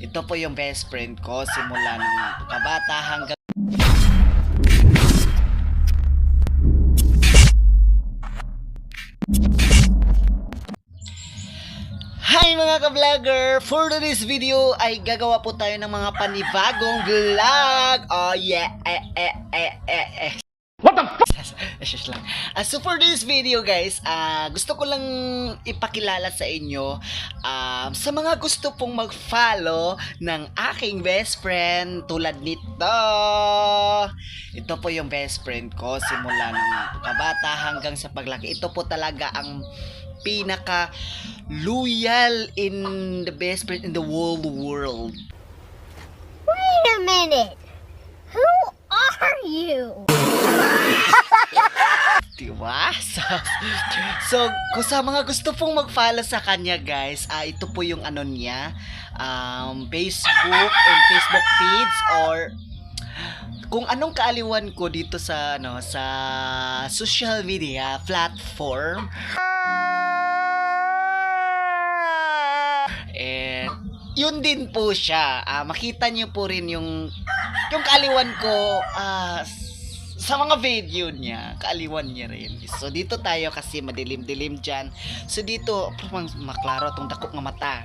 Ito po yung best friend ko simula nung kabata hanggang Hi mga ka-vlogger! For today's video ay gagawa po tayo ng mga panibagong vlog! Oh yeah! What the fuck? Shush lang. So for this video guys, gusto ko lang ipakilala sa inyo sa mga gusto pong mag-follow ng aking best friend tulad nito. Ito po yung best friend ko simula nung kabata hanggang sa paglaki. Ito po talaga ang pinaka loyal in the best friend in the whole world. Wait a minute. Who are you? Diba? So, kung sa mga gusto pong mag-follow sa kanya guys, ito po yung ano niya, Facebook and Facebook feeds or kung anong kaaliwan ko dito sa sa social media platform. And yun din po siya. Makita niyo po rin yung kaaliwan ko sa mga video niya. Kaaliwan niya rin. So dito tayo kasi madilim-dilim dyan. So dito maklaro tong dakok nga mata.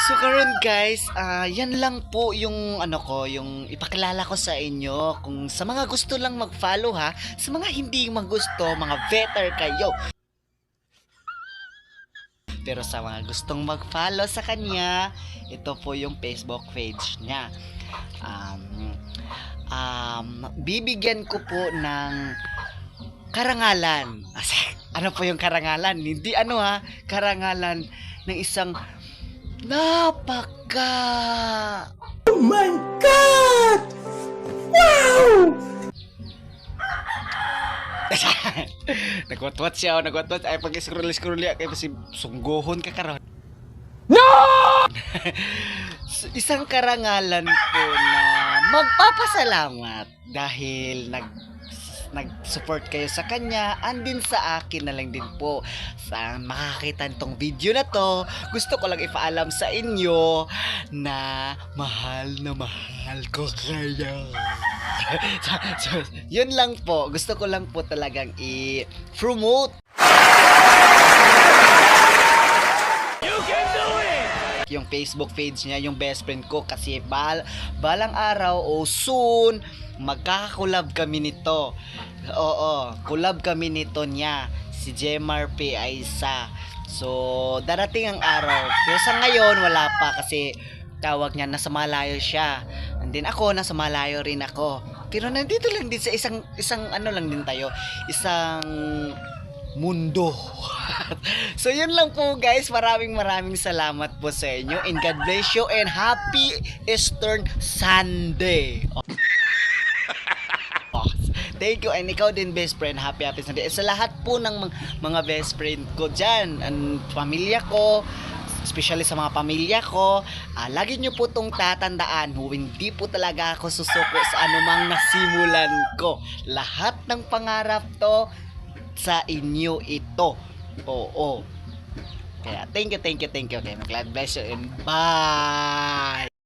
So karon guys, yan lang po yung yung ipakilala ko sa inyo. Kung sa mga gusto lang mag-follow ha, sa mga hindi magusto, mga veter kayo. Pero sa mga gustong mag-follow sa kanya, ito po yung Facebook page niya. Bibigyan ko po ng karangalan. Ano po yung karangalan? Hindi karangalan ng isang napaka... Oh my God! Wow! Nagwatwat siya, ay pag-scroll kay si sunggohon ka karon. No! Isang karangalan po na magpapasalamat dahil nag-support kayo sa kanya, andin sa akin na lang din po. Sa makakita nitong video na to, gusto ko lang ipaalam sa inyo na mahal ko kayo. so, yun lang po. Gusto ko lang po talagang i-promote yung Facebook page niya, yung best friend ko, kasi balang araw o soon magkakakolab kami nito. Oo, collab kami nito niya, si Jemar P. Aisa. So darating ang araw, pero sa ngayon wala pa kasi tawag niya nasa malayo siya, and then ako nasa malayo rin ako, pero nandito lang din sa isang lang din tayo, isang mundo. So yun lang po guys, maraming salamat po sa inyo, and God bless you and happy Easter Sunday. Thank you, and ikaw din best friend, happy Sunday. Sa lahat po ng mga best friend ko dyan, and pamilya ko, especially sa mga pamilya ko, lagi nyo po tong tatandaan, hindi po talaga ako susuko sa anumang nasimulan ko. Lahat ng pangarap to sa inyo ito. Oo. Kaya thank you. Okay, God bless you and bye.